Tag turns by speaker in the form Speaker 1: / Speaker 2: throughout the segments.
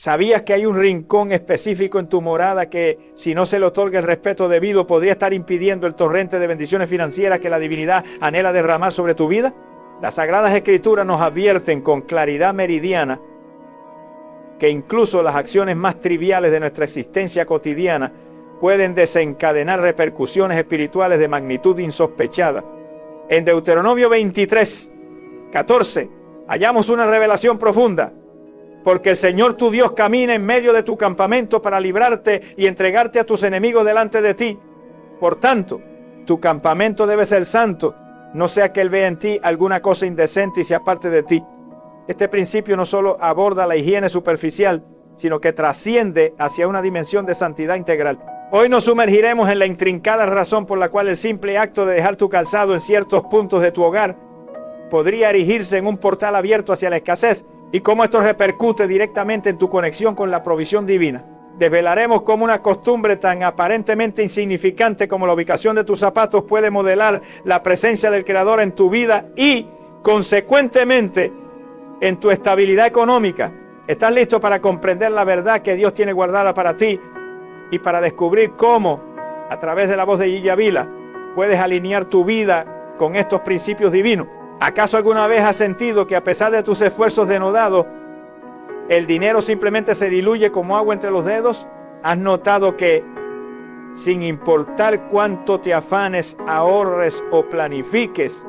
Speaker 1: ¿Sabías que hay un rincón específico en tu morada que, si no se le otorga el respeto debido, podría estar impidiendo el torrente de bendiciones financieras que la divinidad anhela derramar sobre tu vida? Las Sagradas Escrituras nos advierten con claridad meridiana que incluso las acciones más triviales de nuestra existencia cotidiana pueden desencadenar repercusiones espirituales de magnitud insospechada. En Deuteronomio 23, 14, hallamos una revelación profunda. Porque el Señor tu Dios camina en medio de tu campamento para librarte y entregarte a tus enemigos delante de ti. Por tanto, tu campamento debe ser santo, no sea que Él vea en ti alguna cosa indecente y se aparte de ti. Este principio no solo aborda la higiene superficial, sino que trasciende hacia una dimensión de santidad integral. Hoy nos sumergiremos en la intrincada razón por la cual el simple acto de dejar tu calzado en ciertos puntos de tu hogar podría erigirse en un portal abierto hacia la escasez, y cómo esto repercute directamente en tu conexión con la provisión divina. Desvelaremos cómo una costumbre tan aparentemente insignificante como la ubicación de tus zapatos puede modelar la presencia del Creador en tu vida y, consecuentemente, en tu estabilidad económica. ¿Estás listo para comprender la verdad que Dios tiene guardada para ti y para descubrir cómo, a través de la voz de Gigi Ávila, puedes alinear tu vida con estos principios divinos? ¿Acaso alguna vez has sentido que a pesar de tus esfuerzos denodados, el dinero simplemente se diluye como agua entre los dedos? ¿Has notado que, sin importar cuánto te afanes, ahorres o planifiques,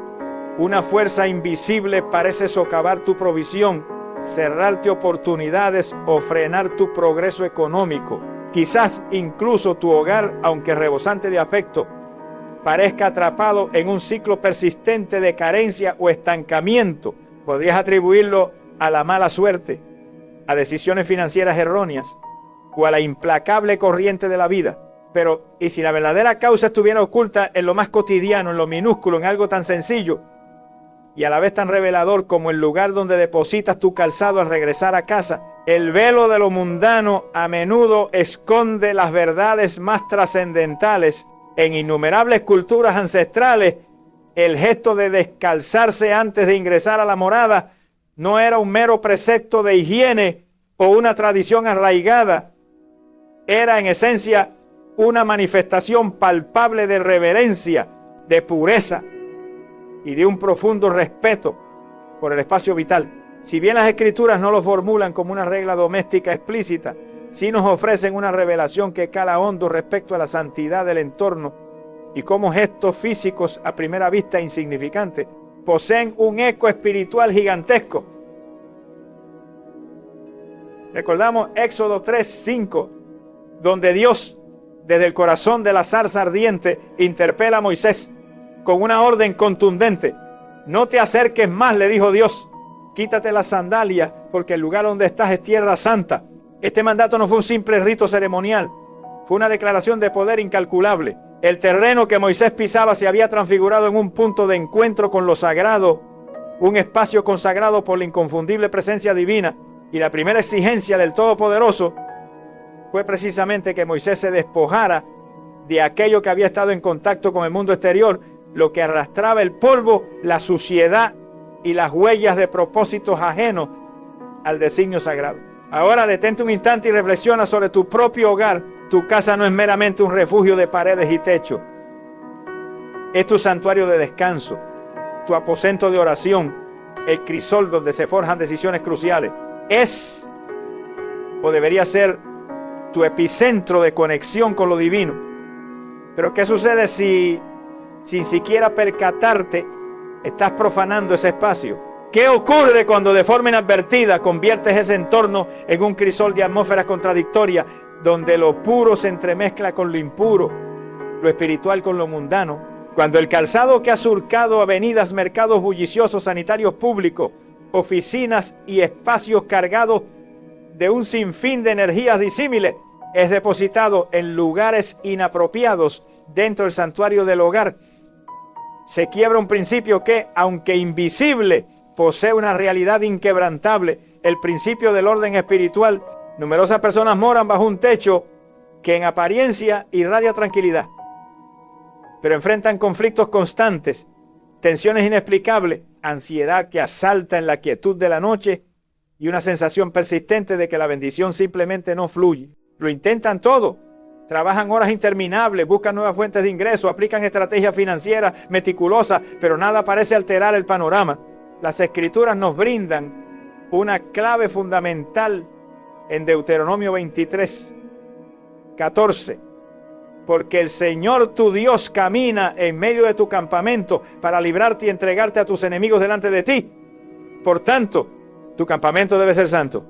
Speaker 1: una fuerza invisible parece socavar tu provisión, cerrarte oportunidades o frenar tu progreso económico? Quizás incluso tu hogar, aunque rebosante de afecto, parezca atrapado en un ciclo persistente de carencia o estancamiento. Podrías atribuirlo a la mala suerte, a decisiones financieras erróneas o a la implacable corriente de la vida. Pero, ¿y si la verdadera causa estuviera oculta en lo más cotidiano, en lo minúsculo, en algo tan sencillo y a la vez tan revelador como el lugar donde depositas tu calzado al regresar a casa? El velo de lo mundano a menudo esconde las verdades más trascendentales. En innumerables culturas ancestrales, el gesto de descalzarse antes de ingresar a la morada no era un mero precepto de higiene o una tradición arraigada. Era en esencia una manifestación palpable de reverencia, de pureza y de un profundo respeto por el espacio vital. Si bien las Escrituras no lo formulan como una regla doméstica explícita, sí nos ofrecen una revelación que cala hondo respecto a la santidad del entorno y cómo gestos físicos a primera vista insignificantes poseen un eco espiritual gigantesco. Recordamos Éxodo 3:5, donde Dios, desde el corazón de la zarza ardiente, interpela a Moisés con una orden contundente. No te acerques más, le dijo Dios, quítate las sandalias porque el lugar donde estás es tierra santa. Este mandato no fue un simple rito ceremonial, fue una declaración de poder incalculable. El terreno que Moisés pisaba se había transfigurado en un punto de encuentro con lo sagrado, un espacio consagrado por la inconfundible presencia divina, y la primera exigencia del Todopoderoso fue precisamente que Moisés se despojara de aquello que había estado en contacto con el mundo exterior, lo que arrastraba el polvo, la suciedad y las huellas de propósitos ajenos al designio sagrado. Ahora detente un instante y reflexiona sobre tu propio hogar. Tu casa no es meramente un refugio de paredes y techo. Es tu santuario de descanso, tu aposento de oración, el crisol donde se forjan decisiones cruciales. Es, o debería ser, tu epicentro de conexión con lo divino. Pero ¿qué sucede si, sin siquiera percatarte, estás profanando ese espacio? ¿Qué ocurre cuando de forma inadvertida conviertes ese entorno en un crisol de atmósferas contradictorias, donde lo puro se entremezcla con lo impuro, lo espiritual con lo mundano? Cuando el calzado que ha surcado avenidas, mercados bulliciosos, sanitarios públicos, oficinas y espacios cargados de un sinfín de energías disímiles es depositado en lugares inapropiados dentro del santuario del hogar, se quiebra un principio que, aunque invisible, posee una realidad inquebrantable, el principio del orden espiritual. Numerosas personas moran bajo un techo que en apariencia irradia tranquilidad, pero enfrentan conflictos constantes, tensiones inexplicables, ansiedad que asalta en la quietud de la noche y una sensación persistente de que la bendición simplemente no fluye. Lo intentan todo. Trabajan horas interminables, buscan nuevas fuentes de ingreso, aplican estrategias financieras meticulosas, pero nada parece alterar el panorama. Las Escrituras nos brindan una clave fundamental en Deuteronomio 23, 14. Porque el Señor tu Dios camina en medio de tu campamento para librarte y entregarte a tus enemigos delante de ti. Por tanto, tu campamento debe ser santo.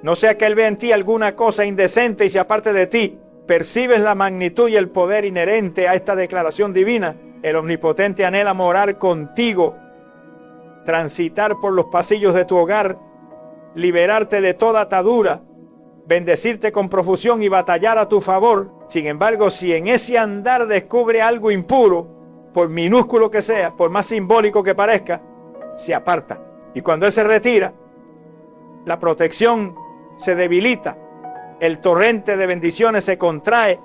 Speaker 1: No sea que Él vea en ti alguna cosa indecente y se aparte de ti. ¿Percibes la magnitud y el poder inherente a esta declaración divina? El Omnipotente anhela morar contigo, transitar por los pasillos de tu hogar, liberarte de toda atadura, bendecirte con profusión y batallar a tu favor. Sin embargo, si en ese andar descubre algo impuro, por minúsculo que sea, por más simbólico que parezca, se aparta. Y cuando Él se retira, la protección se debilita, el torrente de bendiciones se contrae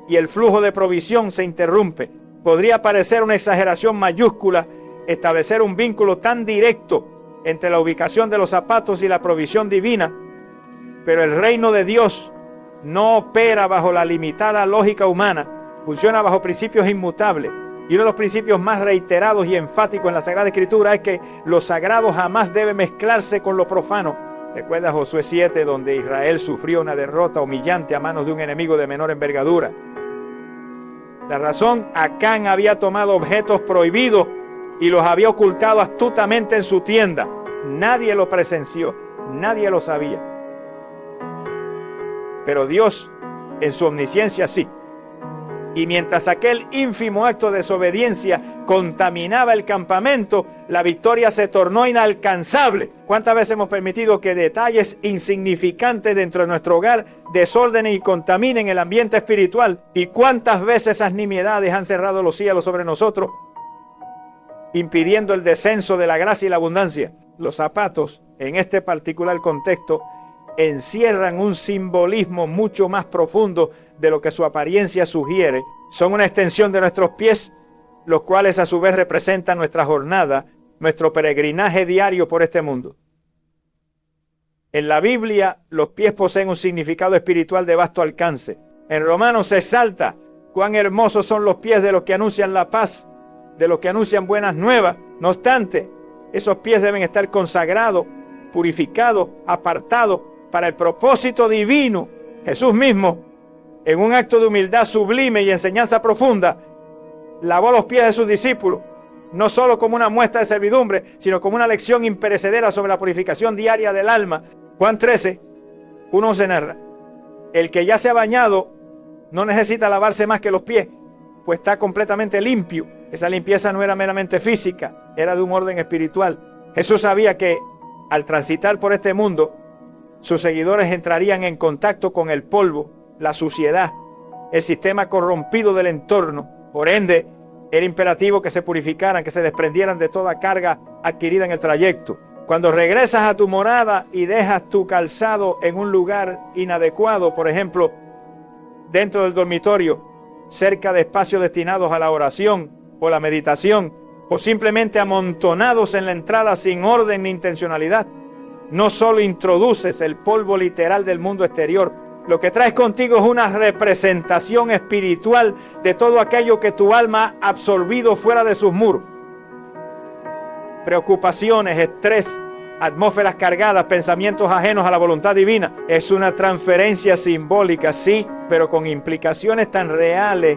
Speaker 1: y el flujo de provisión se interrumpe. Podría parecer una exageración mayúscula establecer un vínculo tan directo entre la ubicación de los zapatos y la provisión divina, pero el reino de Dios no opera bajo la limitada lógica humana, funciona bajo principios inmutables. Y uno de los principios más reiterados y enfáticos en la Sagrada Escritura es que lo sagrado jamás debe mezclarse con lo profano. Recuerda Josué 7, donde Israel sufrió una derrota humillante a manos de un enemigo de menor envergadura. La razón, Acán había tomado objetos prohibidos y los había ocultado astutamente en su tienda. Nadie lo presenció, nadie lo sabía. Pero Dios, en su omnisciencia, sí. Y mientras aquel ínfimo acto de desobediencia contaminaba el campamento, la victoria se tornó inalcanzable. ¿Cuántas veces hemos permitido que detalles insignificantes dentro de nuestro hogar desordenen y contaminen el ambiente espiritual? ¿Y cuántas veces esas nimiedades han cerrado los cielos sobre nosotros, impidiendo el descenso de la gracia y la abundancia? Los zapatos, en este particular contexto, encierran un simbolismo mucho más profundo de lo que su apariencia sugiere. Son una extensión de nuestros pies, los cuales a su vez representan nuestra jornada, nuestro peregrinaje diario por este mundo. En la Biblia, los pies poseen un significado espiritual de vasto alcance. En Romanos se exalta cuán hermosos son los pies de los que anuncian la paz, de los que anuncian buenas nuevas. No obstante, esos pies deben estar consagrados, purificados, apartados para el propósito divino. Jesús mismo, en un acto de humildad sublime y enseñanza profunda, lavó los pies de sus discípulos, no solo como una muestra de servidumbre, sino como una lección imperecedera sobre la purificación diaria del alma. Juan 13, 1 se narra: el que ya se ha bañado no necesita lavarse más que los pies, pues está completamente limpio. Esa limpieza no era meramente física, era de un orden espiritual. Jesús sabía que al transitar por este mundo, sus seguidores entrarían en contacto con el polvo, la suciedad, el sistema corrompido del entorno. Por ende, era imperativo que se purificaran, que se desprendieran de toda carga adquirida en el trayecto. Cuando regresas a tu morada y dejas tu calzado en un lugar inadecuado, por ejemplo, dentro del dormitorio, cerca de espacios destinados a la oración o la meditación, o simplemente amontonados en la entrada sin orden ni intencionalidad, no solo introduces el polvo literal del mundo exterior, lo que traes contigo es una representación espiritual de todo aquello que tu alma ha absorbido fuera de sus muros. Preocupaciones, estrés, atmósferas cargadas, pensamientos ajenos a la voluntad divina. Es una transferencia simbólica, sí, pero con implicaciones tan reales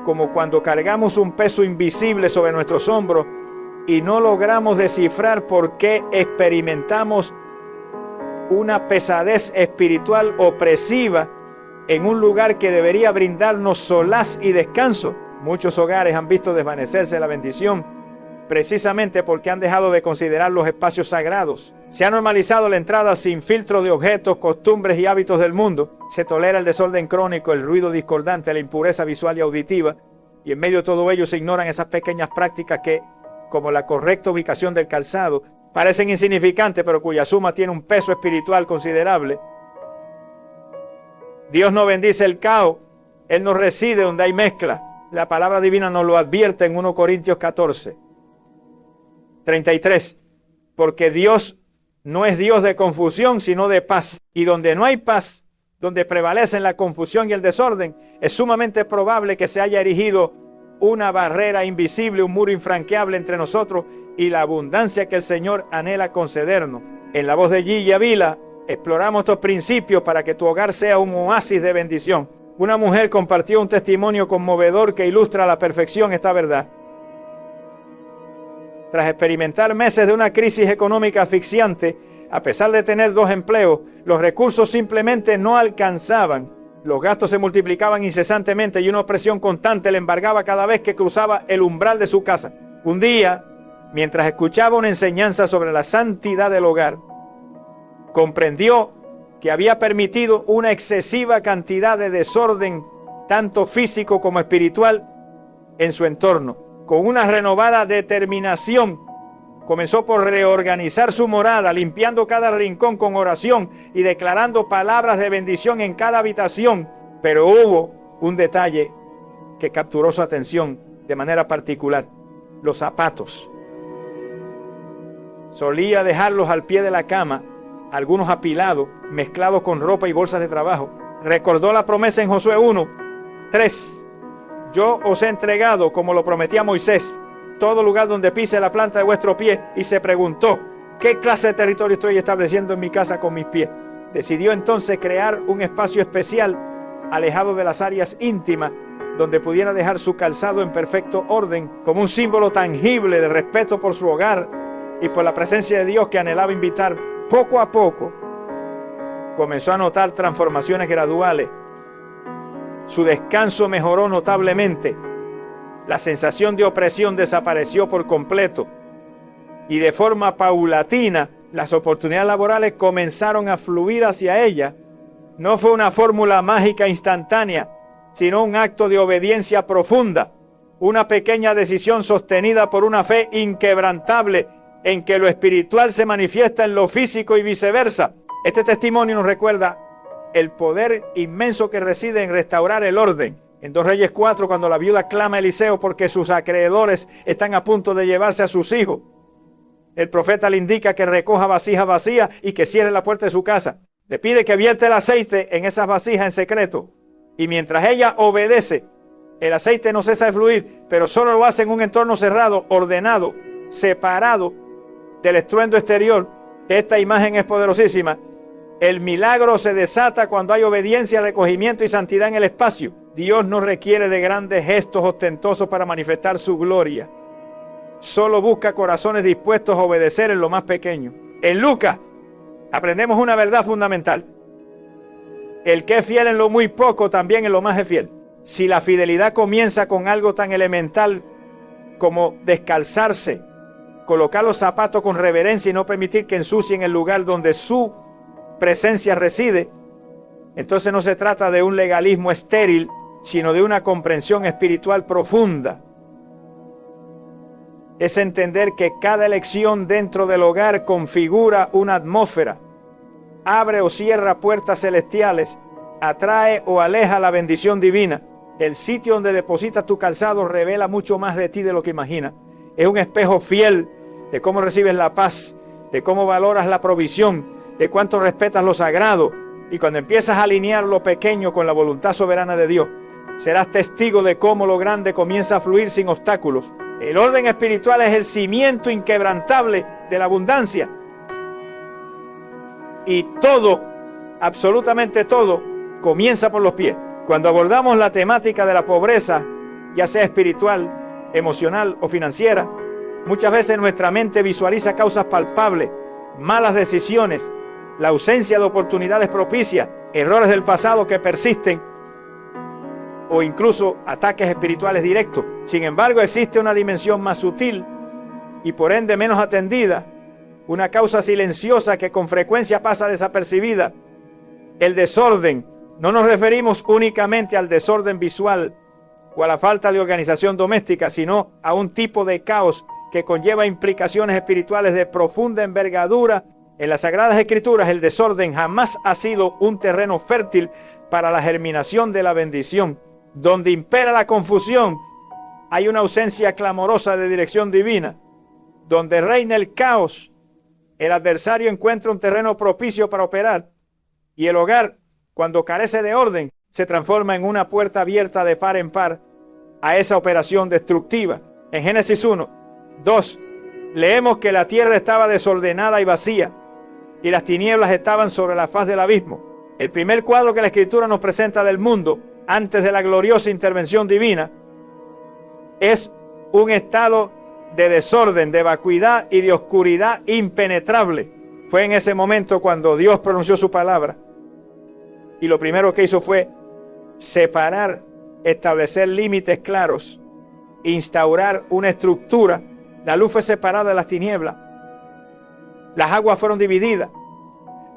Speaker 1: como cuando cargamos un peso invisible sobre nuestros hombros y no logramos descifrar por qué experimentamos una pesadez espiritual opresiva en un lugar que debería brindarnos solaz y descanso. Muchos hogares han visto desvanecerse la bendición precisamente porque han dejado de considerar los espacios sagrados. Se ha normalizado la entrada sin filtro de objetos, costumbres y hábitos del mundo. Se tolera el desorden crónico, el ruido discordante, la impureza visual y auditiva, y en medio de todo ello se ignoran esas pequeñas prácticas que, como la correcta ubicación del calzado, parecen insignificantes, pero cuya suma tiene un peso espiritual considerable. Dios no bendice el caos, Él no reside donde hay mezcla. La palabra divina nos lo advierte en 1 Corintios 14, 33, porque Dios no es Dios de confusión, sino de paz. Y donde no hay paz, donde prevalecen la confusión y el desorden, es sumamente probable que se haya erigido una barrera invisible, un muro infranqueable entre nosotros y la abundancia que el Señor anhela concedernos. En la voz de Gigi Avila exploramos estos principios para que tu hogar sea un oasis de bendición. Una mujer compartió un testimonio conmovedor que ilustra a la perfección esta verdad. Tras experimentar meses de una crisis económica asfixiante, a pesar de tener 2 empleos, los recursos simplemente no alcanzaban. Los gastos se multiplicaban incesantemente y una opresión constante le embargaba cada vez que cruzaba el umbral de su casa. Un día, mientras escuchaba una enseñanza sobre la santidad del hogar, comprendió que había permitido una excesiva cantidad de desorden, tanto físico como espiritual, en su entorno. Con una renovada determinación, comenzó por reorganizar su morada, limpiando cada rincón con oración y declarando palabras de bendición en cada habitación. Pero hubo un detalle que capturó su atención de manera particular: los zapatos. Solía dejarlos al pie de la cama, algunos apilados, mezclados con ropa y bolsas de trabajo. Recordó la promesa en Josué 1:3. Yo os he entregado, como lo prometí a Moisés, todo lugar donde pise la planta de vuestro pie. Y se preguntó: ¿qué clase de territorio estoy estableciendo en mi casa con mis pies? Decidió entonces crear un espacio especial, alejado de las áreas íntimas, donde pudiera dejar su calzado en perfecto orden, como un símbolo tangible de respeto por su hogar y por la presencia de Dios que anhelaba invitar. Poco a poco comenzó a notar transformaciones graduales. Su descanso mejoró notablemente. La sensación de opresión desapareció por completo. Y de forma paulatina, las oportunidades laborales comenzaron a fluir hacia ella. No fue una fórmula mágica instantánea, sino un acto de obediencia profunda. Una pequeña decisión sostenida por una fe inquebrantable en que lo espiritual se manifiesta en lo físico y viceversa. Este testimonio nos recuerda el poder inmenso que reside en restaurar el orden. En 2 Reyes 4, cuando la viuda clama a Eliseo porque sus acreedores están a punto de llevarse a sus hijos, el profeta le indica que recoja vasijas vacías y que cierre la puerta de su casa. Le pide que vierte el aceite en esas vasijas en secreto. Y mientras ella obedece, el aceite no cesa de fluir, pero solo lo hace en un entorno cerrado, ordenado, separado del estruendo exterior. Esta imagen es poderosísima. El milagro se desata cuando hay obediencia, recogimiento y santidad en el espacio. Dios no requiere de grandes gestos ostentosos para manifestar su gloria. Solo busca corazones dispuestos a obedecer en lo más pequeño. En Lucas aprendemos una verdad fundamental: el que es fiel en lo muy poco, también en lo más es fiel. Si la fidelidad comienza con algo tan elemental como descalzarse, colocar los zapatos con reverencia y no permitir que ensucien el lugar donde su presencia reside, entonces no se trata de un legalismo estéril, sino de una comprensión espiritual profunda. Es entender que cada elección dentro del hogar configura una atmósfera, abre o cierra puertas celestiales, atrae o aleja la bendición divina. El sitio donde depositas tu calzado revela mucho más de ti de lo que imaginas. Es un espejo fiel de cómo recibes la paz, de cómo valoras la provisión, de cuánto respetas lo sagrado. Y cuando empiezas a alinear lo pequeño con la voluntad soberana de Dios, serás testigo de cómo lo grande comienza a fluir sin obstáculos. El orden espiritual es el cimiento inquebrantable de la abundancia. Y todo, absolutamente todo, comienza por los pies. Cuando abordamos la temática de la pobreza, ya sea espiritual, emocional o financiera, muchas veces nuestra mente visualiza causas palpables, malas decisiones, la ausencia de oportunidades propicias, errores del pasado que persisten o incluso ataques espirituales directos. Sin embargo, existe una dimensión más sutil y por ende menos atendida, una causa silenciosa que con frecuencia pasa desapercibida: el desorden. No nos referimos únicamente al desorden visual o a la falta de organización doméstica, sino a un tipo de caos que conlleva implicaciones espirituales de profunda envergadura. En las Sagradas Escrituras, el desorden jamás ha sido un terreno fértil para la germinación de la bendición. Donde impera la confusión, hay una ausencia clamorosa de dirección divina. Donde reina el caos, el adversario encuentra un terreno propicio para operar, y el hogar, cuando carece de orden, se transforma en una puerta abierta de par en par a esa operación destructiva. En Génesis 1, 2, leemos que la tierra estaba desordenada y vacía, y las tinieblas estaban sobre la faz del abismo. El primer cuadro que la Escritura nos presenta del mundo, antes de la gloriosa intervención divina, es un estado de desorden, de vacuidad y de oscuridad impenetrable. Fue en ese momento cuando Dios pronunció su palabra, y lo primero que hizo fue separar, establecer límites claros, instaurar una estructura. La luz fue separada de las tinieblas, las aguas fueron divididas,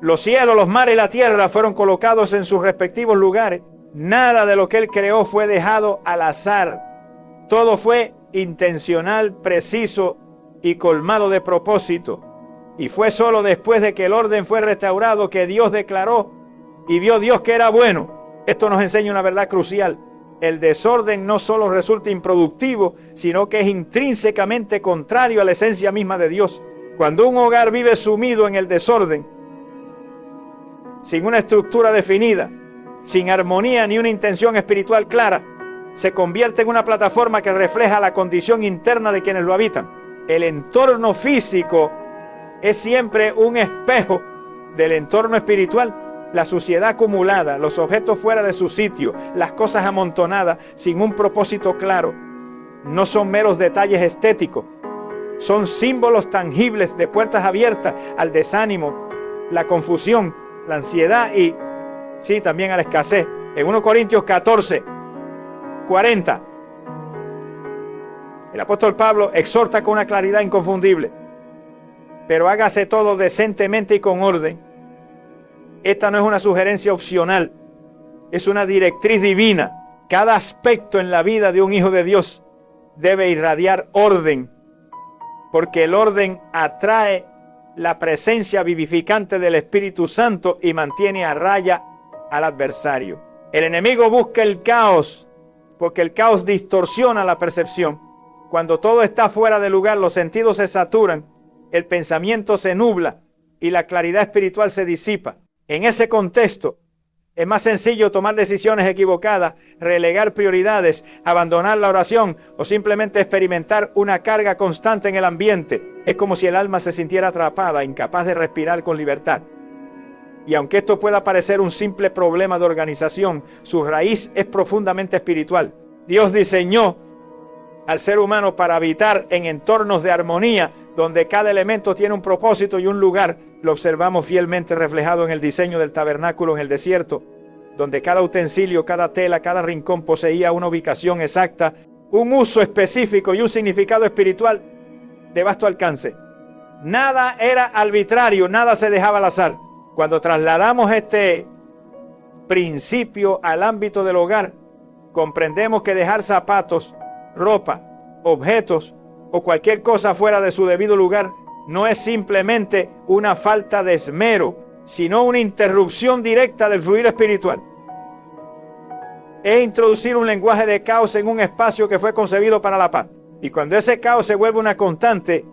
Speaker 1: los cielos, los mares y la tierra fueron colocados en sus respectivos lugares. Nada de lo que Él creó fue dejado al azar. Todo fue intencional, preciso y colmado de propósito. Y fue solo después de que el orden fue restaurado que Dios declaró y vio Dios que era bueno. Esto nos enseña una verdad crucial. El desorden no solo resulta improductivo, sino que es intrínsecamente contrario a la esencia misma de Dios. Cuando un hogar vive sumido en el desorden, sin una estructura definida, sin armonía ni una intención espiritual clara, se convierte en una plataforma que refleja la condición interna de quienes lo habitan. El entorno físico es siempre un espejo del entorno espiritual. La suciedad acumulada, los objetos fuera de su sitio, las cosas amontonadas sin un propósito claro, no son meros detalles estéticos, son símbolos tangibles de puertas abiertas al desánimo, la confusión, la ansiedad y, sí, también a la escasez. En 1 Corintios 14, 40, el apóstol Pablo exhorta con una claridad inconfundible: pero hágase todo decentemente y con orden. Esta no es una sugerencia opcional, es una directriz divina. Cada aspecto en la vida de un hijo de Dios debe irradiar orden, porque el orden atrae la presencia vivificante del Espíritu Santo y mantiene a raya al adversario. El enemigo busca el caos, porque el caos distorsiona la percepción. Cuando todo está fuera de lugar, los sentidos se saturan, el pensamiento se nubla y la claridad espiritual se disipa. En ese contexto, es más sencillo tomar decisiones equivocadas, relegar prioridades, abandonar la oración o simplemente experimentar una carga constante en el ambiente. Es como si el alma se sintiera atrapada, incapaz de respirar con libertad. Y aunque esto pueda parecer un simple problema de organización, su raíz es profundamente espiritual. Dios diseñó al ser humano para habitar en entornos de armonía, donde cada elemento tiene un propósito y un lugar. Lo observamos fielmente reflejado en el diseño del tabernáculo en el desierto, donde cada utensilio, cada tela, cada rincón poseía una ubicación exacta, un uso específico y un significado espiritual de vasto alcance. Nada era arbitrario, nada se dejaba al azar. Cuando trasladamos este principio al ámbito del hogar, comprendemos que dejar zapatos, ropa, objetos o cualquier cosa fuera de su debido lugar no es simplemente una falta de esmero, sino una interrupción directa del fluir espiritual. Es introducir un lenguaje de caos en un espacio que fue concebido para la paz. Y cuando ese caos se vuelve una constante,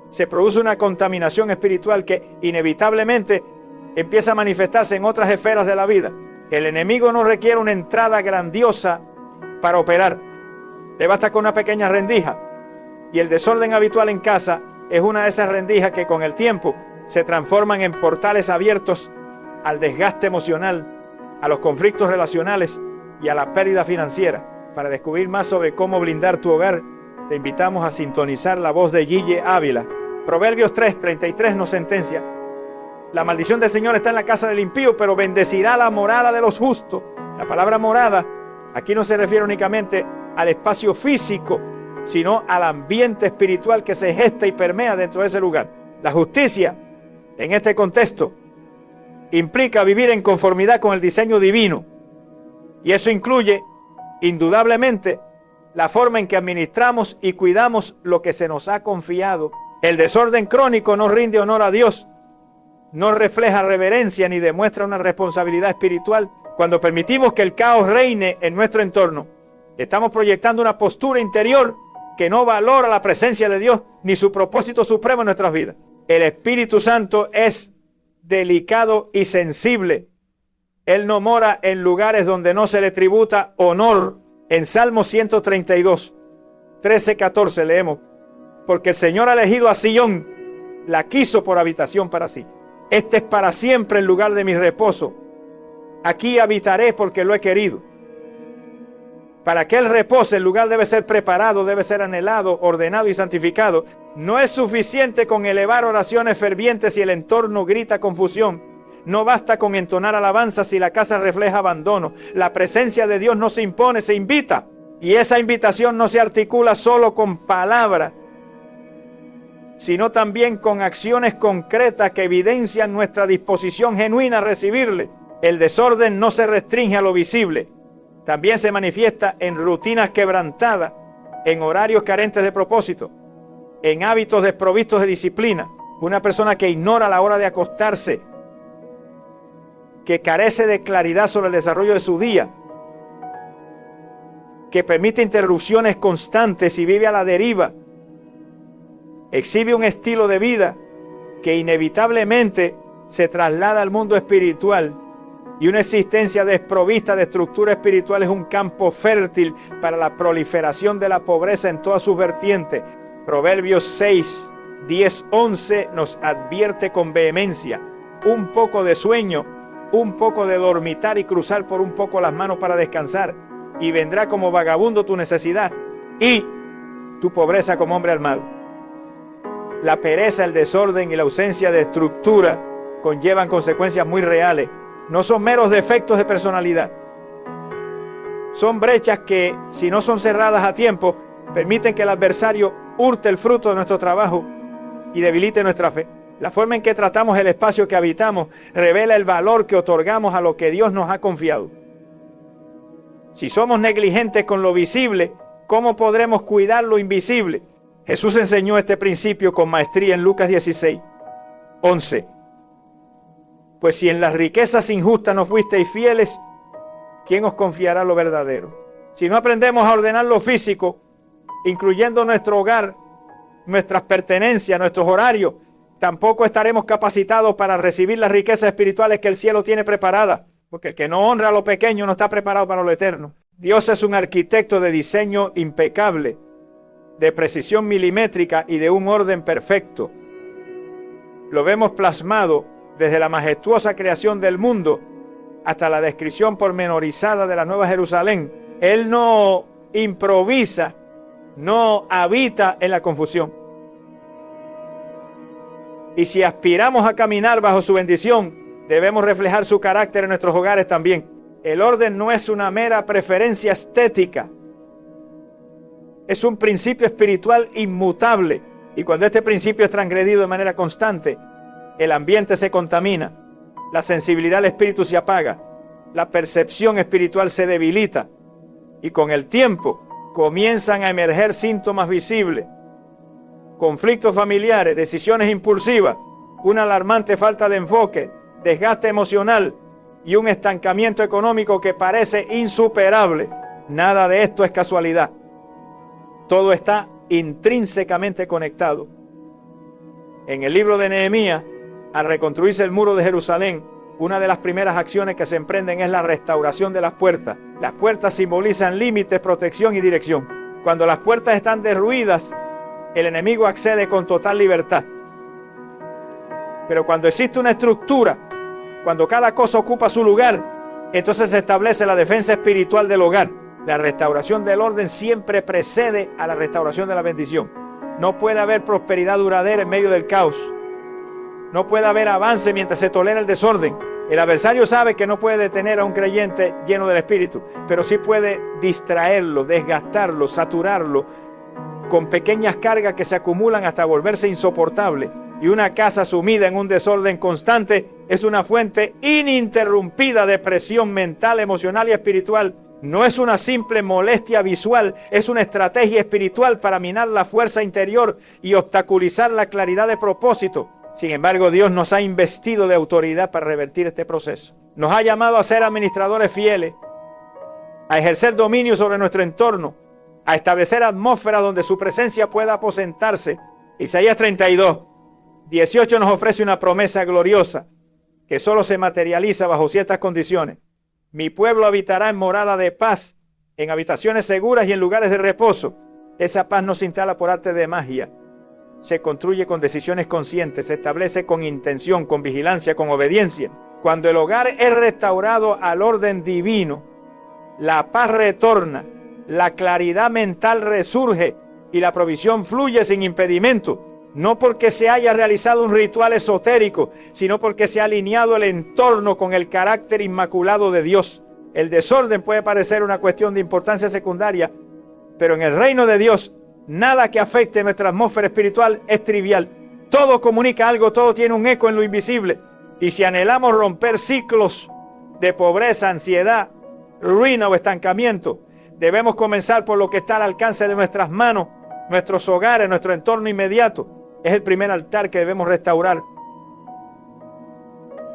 Speaker 1: se produce una contaminación espiritual que inevitablemente empieza a manifestarse en otras esferas de la vida. El enemigo no requiere una entrada grandiosa para operar. Le basta con una pequeña rendija. Y el desorden habitual en casa es una de esas rendijas que con el tiempo se transforman en portales abiertos al desgaste emocional, a los conflictos relacionales y a la pérdida financiera. Para descubrir más sobre cómo blindar tu hogar, te invitamos a sintonizar la voz de Gille Ávila. Proverbios 3:33 nos sentencia: la maldición del Señor está en la casa del impío, pero bendecirá la morada de los justos. La palabra morada aquí no se refiere únicamente al espacio físico, sino al ambiente espiritual que se gesta y permea dentro de ese lugar. La justicia, en este contexto, implica vivir en conformidad con el diseño divino, y eso incluye, indudablemente, la forma en que administramos y cuidamos lo que se nos ha confiado. El desorden crónico no rinde honor a Dios, no refleja reverencia ni demuestra una responsabilidad espiritual. Cuando permitimos que el caos reine en nuestro entorno, estamos proyectando una postura interior que no valora la presencia de Dios ni su propósito supremo en nuestras vidas. El Espíritu Santo es delicado y sensible. Él no mora en lugares donde no se le tributa honor. En Salmo 132, 13-14 leemos: porque el Señor ha elegido a Sión, la quiso por habitación para sí. Este es para siempre el lugar de mi reposo. Aquí habitaré porque lo he querido. Para que Él repose, el lugar debe ser preparado, debe ser anhelado, ordenado y santificado. No es suficiente con elevar oraciones fervientes si el entorno grita confusión. No basta con entonar alabanza si la casa refleja abandono. La presencia de Dios no se impone, se invita. Y esa invitación no se articula solo con palabras, sino también con acciones concretas que evidencian nuestra disposición genuina a recibirle. El desorden no se restringe a lo visible. También se manifiesta en rutinas quebrantadas, en horarios carentes de propósito, en hábitos desprovistos de disciplina. Una persona que ignora la hora de acostarse, que carece de claridad sobre el desarrollo de su día, que permite interrupciones constantes y vive a la deriva, exhibe un estilo de vida que inevitablemente se traslada al mundo espiritual, y una existencia desprovista de estructura espiritual es un campo fértil para la proliferación de la pobreza en todas sus vertientes. Proverbios 6, 10, 11 nos advierte con vehemencia: un poco de sueño, un poco de dormitar y cruzar por un poco las manos para descansar, y vendrá como vagabundo tu necesidad y tu pobreza como hombre armado. La pereza, el desorden y la ausencia de estructura conllevan consecuencias muy reales. No son meros defectos de personalidad. Son brechas que, si no son cerradas a tiempo, permiten que el adversario hurte el fruto de nuestro trabajo y debilite nuestra fe. La forma en que tratamos el espacio que habitamos revela el valor que otorgamos a lo que Dios nos ha confiado. Si somos negligentes con lo visible, ¿cómo podremos cuidar lo invisible? Jesús enseñó este principio con maestría en Lucas 16, 11. Pues si en las riquezas injustas no fuisteis fieles, ¿quién os confiará lo verdadero? Si no aprendemos a ordenar lo físico, incluyendo nuestro hogar, nuestras pertenencias, nuestros horarios, tampoco estaremos capacitados para recibir las riquezas espirituales que el cielo tiene preparadas, porque el que no honra a lo pequeño no está preparado para lo eterno. Dios es un arquitecto de diseño impecable, de precisión milimétrica y de un orden perfecto. Lo vemos plasmado desde la majestuosa creación del mundo hasta la descripción pormenorizada de la Nueva Jerusalén. Él no improvisa, no habita en la confusión. Y si aspiramos a caminar bajo su bendición, debemos reflejar su carácter en nuestros hogares también. El orden no es una mera preferencia estética, es un principio espiritual inmutable. Y cuando este principio es transgredido de manera constante, el ambiente se contamina, la sensibilidad al espíritu se apaga, la percepción espiritual se debilita y con el tiempo comienzan a emerger síntomas visibles: conflictos familiares, decisiones impulsivas, una alarmante falta de enfoque, desgaste emocional y un estancamiento económico que parece insuperable. Nada de esto es casualidad. Todo está intrínsecamente conectado. En el libro de Nehemías, al reconstruirse el muro de Jerusalén, una de las primeras acciones que se emprenden es la restauración de las puertas. Las puertas simbolizan límites, protección y dirección. Cuando las puertas están derruidas, el enemigo accede con total libertad. Pero cuando existe una estructura, cuando cada cosa ocupa su lugar, entonces se establece la defensa espiritual del hogar. La restauración del orden siempre precede a la restauración de la bendición. No puede haber prosperidad duradera en medio del caos. No puede haber avance mientras se tolera el desorden. El adversario sabe que no puede detener a un creyente lleno del Espíritu, pero sí puede distraerlo, desgastarlo, saturarlo con pequeñas cargas que se acumulan hasta volverse insoportable. Y una casa sumida en un desorden constante es una fuente ininterrumpida de presión mental, emocional y espiritual. No es una simple molestia visual, es una estrategia espiritual para minar la fuerza interior y obstaculizar la claridad de propósito. Sin embargo, Dios nos ha investido de autoridad para revertir este proceso. Nos ha llamado a ser administradores fieles, a ejercer dominio sobre nuestro entorno, a establecer atmósferas donde su presencia pueda aposentarse. Isaías 32, 18 nos ofrece una promesa gloriosa que solo se materializa bajo ciertas condiciones. Mi pueblo habitará en morada de paz, en habitaciones seguras y en lugares de reposo. Esa paz no se instala por arte de magia. Se construye con decisiones conscientes, se establece con intención, con vigilancia, con obediencia. Cuando el hogar es restaurado al orden divino, la paz retorna, la claridad mental resurge y la provisión fluye sin impedimento. No porque se haya realizado un ritual esotérico, sino porque se ha alineado el entorno con el carácter inmaculado de Dios. El desorden puede parecer una cuestión de importancia secundaria, pero en el reino de Dios, nada que afecte nuestra atmósfera espiritual es trivial. Todo comunica algo, todo tiene un eco en lo invisible. Y si anhelamos romper ciclos de pobreza, ansiedad, ruina o estancamiento, debemos comenzar por lo que está al alcance de nuestras manos, nuestros hogares, nuestro entorno inmediato. Es el primer altar que debemos restaurar,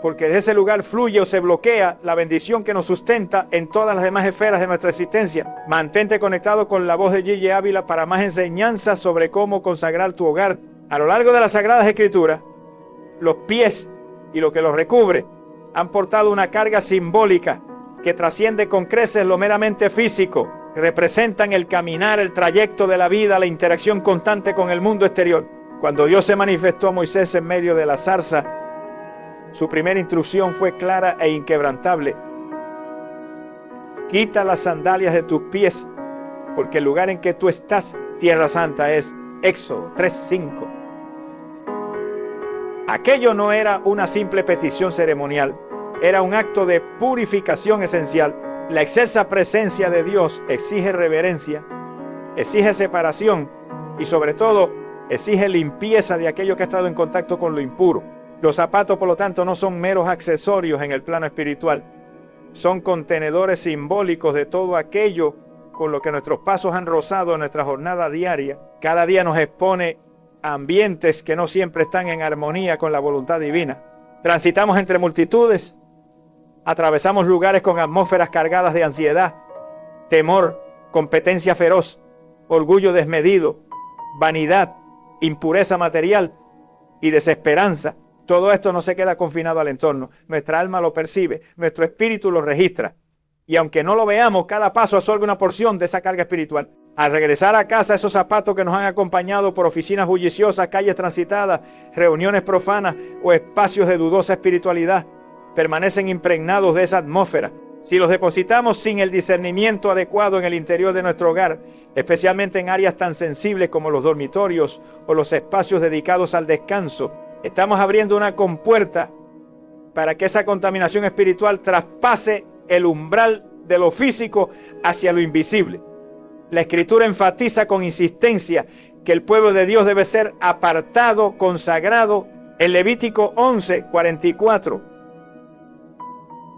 Speaker 1: porque de ese lugar fluye o se bloquea la bendición que nos sustenta en todas las demás esferas de nuestra existencia. Mantente conectado con la voz de Gigi Ávila para más enseñanzas sobre cómo consagrar tu hogar. A lo largo de las Sagradas Escrituras, los pies y lo que los recubre han portado una carga simbólica que trasciende con creces lo meramente físico, que representan el caminar, el trayecto de la vida, la interacción constante con el mundo exterior. Cuando Dios se manifestó a Moisés en medio de la zarza, su primera instrucción fue clara e inquebrantable. Quita las sandalias de tus pies, porque el lugar en que tú estás, tierra santa, es. Éxodo 3:5. Aquello no era una simple petición ceremonial, era un acto de purificación esencial. La excelsa presencia de Dios exige reverencia, exige separación y sobre todo exige limpieza de aquello que ha estado en contacto con lo impuro. Los zapatos, por lo tanto, no son meros accesorios en el plano espiritual. Son contenedores simbólicos de todo aquello con lo que nuestros pasos han rozado en nuestra jornada diaria. Cada día nos expone a ambientes que no siempre están en armonía con la voluntad divina. Transitamos entre multitudes, atravesamos lugares con atmósferas cargadas de ansiedad, temor, competencia feroz, orgullo desmedido, vanidad, impureza material y desesperanza. Todo esto no se queda confinado al entorno. Nuestra alma lo percibe, nuestro espíritu lo registra. Y aunque no lo veamos, cada paso absorbe una porción de esa carga espiritual. Al regresar a casa, esos zapatos que nos han acompañado por oficinas bulliciosas, calles transitadas, reuniones profanas o espacios de dudosa espiritualidad, permanecen impregnados de esa atmósfera. Si los depositamos sin el discernimiento adecuado en el interior de nuestro hogar, especialmente en áreas tan sensibles como los dormitorios o los espacios dedicados al descanso, estamos abriendo una compuerta para que esa contaminación espiritual traspase el umbral de lo físico hacia lo invisible. La Escritura enfatiza con insistencia que el pueblo de Dios debe ser apartado, consagrado. En Levítico 11:44,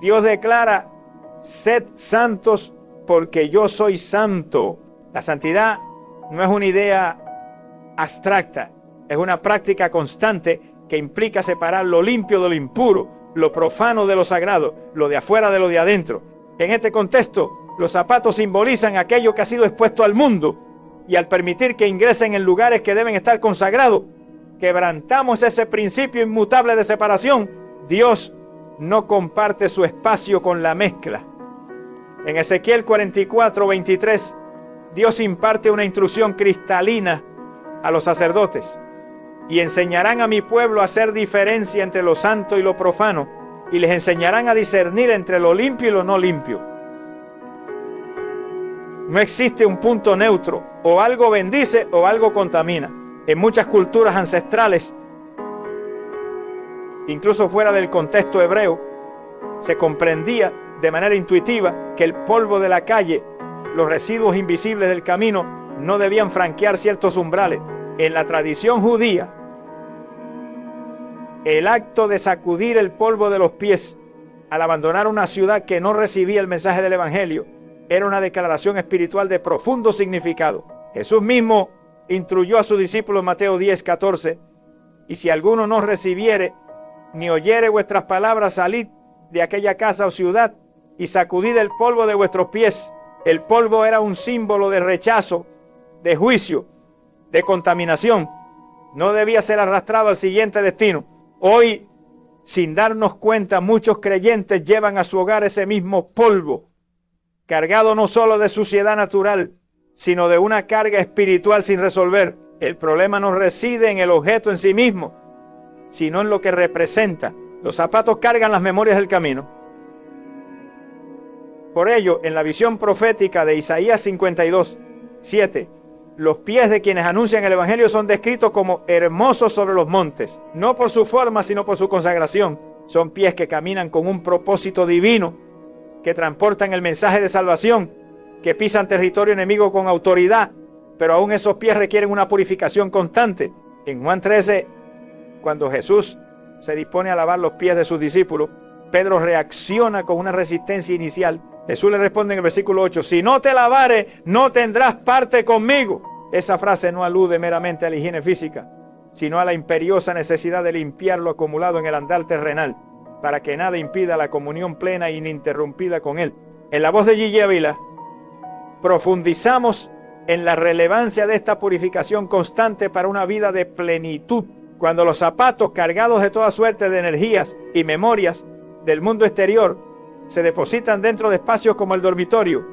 Speaker 1: Dios declara: sed santos porque yo soy santo. La santidad no es una idea abstracta, es una práctica constante que implica separar lo limpio de lo impuro, lo profano de lo sagrado, lo de afuera de lo de adentro. En este contexto, los zapatos simbolizan aquello que ha sido expuesto al mundo, y al permitir que ingresen en lugares que deben estar consagrados, quebrantamos ese principio inmutable de separación. Dios no comparte su espacio con la mezcla. En Ezequiel 44:23, Dios imparte una instrucción cristalina a los sacerdotes: y enseñarán a mi pueblo a hacer diferencia entre lo santo y lo profano, y les enseñarán a discernir entre lo limpio y lo no limpio. No existe un punto neutro, o algo bendice o algo contamina. En muchas culturas ancestrales, incluso fuera del contexto hebreo, se comprendía de manera intuitiva que el polvo de la calle, los residuos invisibles del camino, no debían franquear ciertos umbrales. En la tradición judía, el acto de sacudir el polvo de los pies al abandonar una ciudad que no recibía el mensaje del Evangelio era una declaración espiritual de profundo significado. Jesús mismo instruyó a sus discípulos en Mateo 10:14: y si alguno no recibiere ni oyere vuestras palabras, salid de aquella casa o ciudad y sacudid el polvo de vuestros pies. El polvo era un símbolo de rechazo, de juicio, de contaminación. No debía ser arrastrado al siguiente destino. Hoy, sin darnos cuenta, muchos creyentes llevan a su hogar ese mismo polvo, cargado no solo de suciedad natural, sino de una carga espiritual sin resolver. El problema no reside en el objeto en sí mismo, sino en lo que representa. Los zapatos cargan las memorias del camino. Por ello, en la visión profética de Isaías 52:7, los pies de quienes anuncian el Evangelio son descritos como hermosos sobre los montes, no por su forma, sino por su consagración. Son pies que caminan con un propósito divino, que transportan el mensaje de salvación, que pisan territorio enemigo con autoridad, pero aún esos pies requieren una purificación constante. En Juan 13, cuando Jesús se dispone a lavar los pies de sus discípulos, Pedro reacciona con una resistencia inicial. Jesús le responde en el versículo 8, si no te lavare, no tendrás parte conmigo. Esa frase no alude meramente a la higiene física, sino a la imperiosa necesidad de limpiar lo acumulado en el andar terrenal, para que nada impida la comunión plena e ininterrumpida con Él. En la voz de Gigi Ávila, profundizamos en la relevancia de esta purificación constante para una vida de plenitud. Cuando los zapatos cargados de toda suerte de energías y memorias del mundo exterior se depositan dentro de espacios como el dormitorio,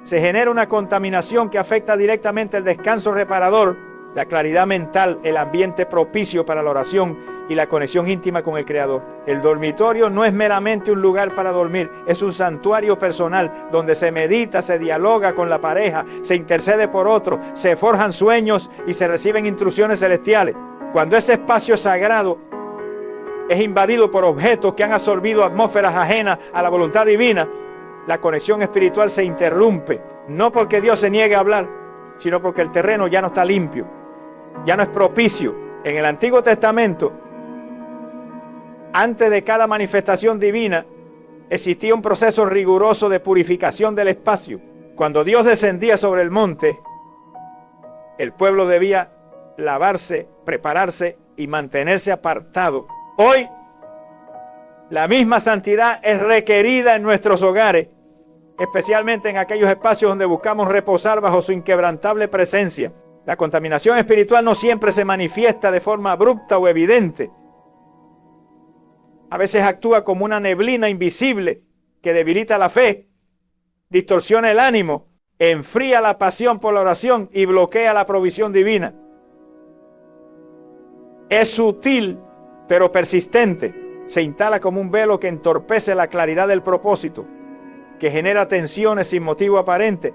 Speaker 1: se genera una contaminación que afecta directamente el descanso reparador, la claridad mental, el ambiente propicio para la oración y la conexión íntima con el Creador. El dormitorio no es meramente un lugar para dormir, es un santuario personal donde se medita, se dialoga con la pareja, se intercede por otro, se forjan sueños y se reciben instrucciones celestiales. Cuando ese espacio sagrado es invadido por objetos que han absorbido atmósferas ajenas a la voluntad divina, la conexión espiritual se interrumpe, no porque Dios se niegue a hablar, sino porque el terreno ya no está limpio, ya no es propicio. En el Antiguo Testamento, antes de cada manifestación divina, existía un proceso riguroso de purificación del espacio. Cuando Dios descendía sobre el monte, el pueblo debía lavarse, prepararse y mantenerse apartado. Hoy, la misma santidad es requerida en nuestros hogares, especialmente en aquellos espacios donde buscamos reposar bajo su inquebrantable presencia. La contaminación espiritual no siempre se manifiesta de forma abrupta o evidente. A veces actúa como una neblina invisible que debilita la fe, distorsiona el ánimo, enfría la pasión por la oración y bloquea la provisión divina. Es sutil, pero persistente. Se instala como un velo que entorpece la claridad del propósito, que genera tensiones sin motivo aparente,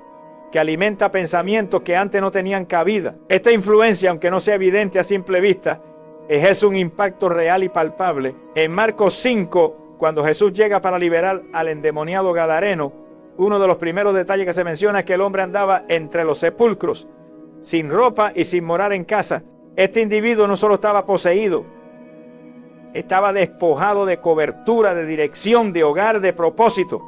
Speaker 1: que alimenta pensamientos que antes no tenían cabida. Esta influencia, aunque no sea evidente a simple vista, ejerce un impacto real y palpable. En Marcos 5, cuando Jesús llega para liberar al endemoniado gadareno, uno de los primeros detalles que se menciona es que el hombre andaba entre los sepulcros, sin ropa y sin morar en casa. Este individuo no solo estaba poseído, estaba despojado de cobertura, de dirección, de hogar, de propósito.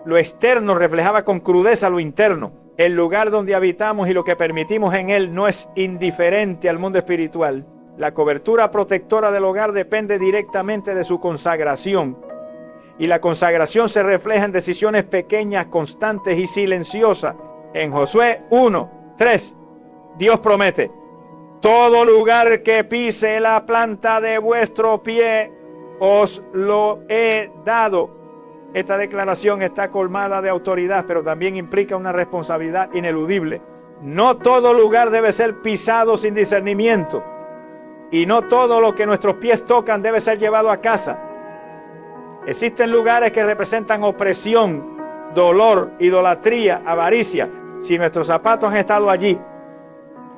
Speaker 1: Lo externo reflejaba con crudeza lo interno. El lugar donde habitamos y lo que permitimos en él no es indiferente al mundo espiritual. La cobertura protectora del hogar depende directamente de su consagración. Y la consagración se refleja en decisiones pequeñas, constantes y silenciosas. En Josué 1:3, Dios promete: todo lugar que pise la planta de vuestro pie, os lo he dado. Esta declaración está colmada de autoridad, pero también implica una responsabilidad ineludible. No todo lugar debe ser pisado sin discernimiento, y no todo lo que nuestros pies tocan debe ser llevado a casa. Existen lugares que representan opresión, dolor, idolatría, avaricia. Si nuestros zapatos han estado allí,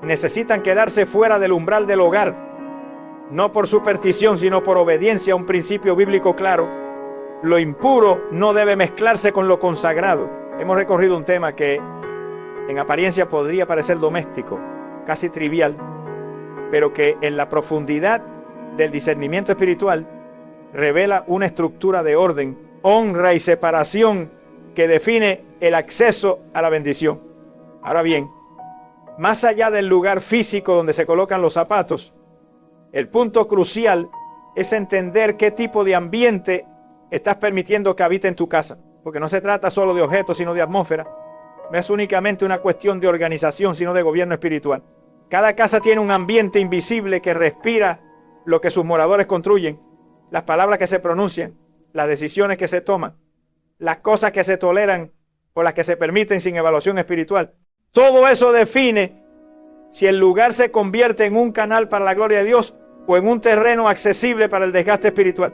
Speaker 1: necesitan quedarse fuera del umbral del hogar, no por superstición, sino por obediencia a un principio bíblico claro. Lo impuro no debe mezclarse con lo consagrado. Hemos recorrido un tema que en apariencia podría parecer doméstico, casi trivial, pero que en la profundidad del discernimiento espiritual revela una estructura de orden, honra y separación que define el acceso a la bendición. Ahora bien, más allá del lugar físico donde se colocan los zapatos, el punto crucial es entender qué tipo de ambiente estás permitiendo que habite en tu casa, porque no se trata solo de objetos, sino de atmósfera. No es únicamente una cuestión de organización, sino de gobierno espiritual. Cada casa tiene un ambiente invisible que respira lo que sus moradores construyen, las palabras que se pronuncian, las decisiones que se toman, las cosas que se toleran o las que se permiten sin evaluación espiritual. Todo eso define si el lugar se convierte en un canal para la gloria de Dios o en un terreno accesible para el desgaste espiritual.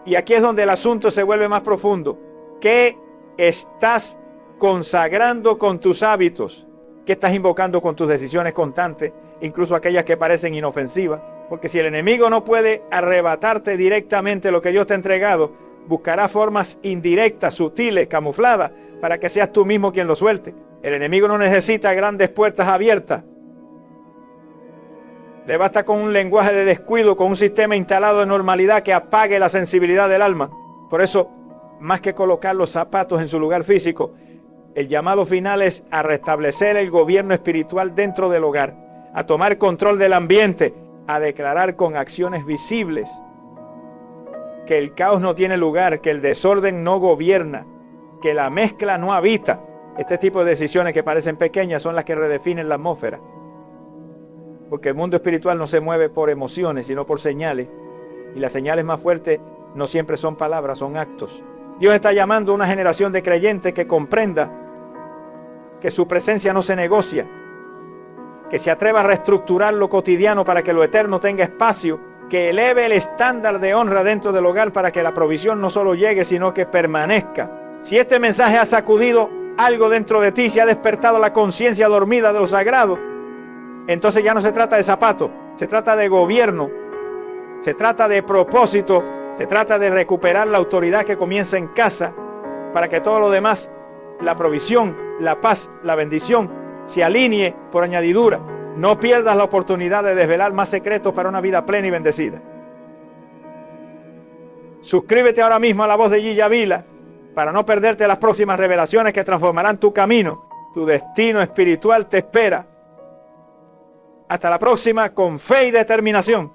Speaker 1: Y aquí es donde el asunto se vuelve más profundo. ¿Qué estás consagrando con tus hábitos? ¿Qué estás invocando con tus decisiones constantes, incluso aquellas que parecen inofensivas? Porque si el enemigo no puede arrebatarte directamente lo que Dios te ha entregado, buscará formas indirectas, sutiles, camufladas, para que seas tú mismo quien lo suelte. El enemigo no necesita grandes puertas abiertas. Le basta con un lenguaje de descuido, con un sistema instalado de normalidad que apague la sensibilidad del alma. Por eso, más que colocar los zapatos en su lugar físico, el llamado final es a restablecer el gobierno espiritual dentro del hogar, a tomar control del ambiente, a declarar con acciones visibles que el caos no tiene lugar, que el desorden no gobierna, que la mezcla no habita. Este tipo de decisiones que parecen pequeñas son las que redefinen la atmósfera. Porque el mundo espiritual no se mueve por emociones, sino por señales. Y las señales más fuertes no siempre son palabras, son actos. Dios está llamando a una generación de creyentes que comprenda que su presencia no se negocia, que se atreva a reestructurar lo cotidiano para que lo eterno tenga espacio, que eleve el estándar de honra dentro del hogar para que la provisión no solo llegue, sino que permanezca. Si este mensaje ha sacudido algo dentro de ti, si ha despertado la conciencia dormida de lo sagrado, entonces ya no se trata de zapatos, se trata de gobierno, se trata de propósito, se trata de recuperar la autoridad que comienza en casa para que todo lo demás, la provisión, la paz, la bendición, se alinee por añadidura. No pierdas la oportunidad de desvelar más secretos para una vida plena y bendecida. Suscríbete ahora mismo a La Voz de Gigi Avila para no perderte las próximas revelaciones que transformarán tu camino. Tu destino espiritual te espera. Hasta la próxima, con fe y determinación.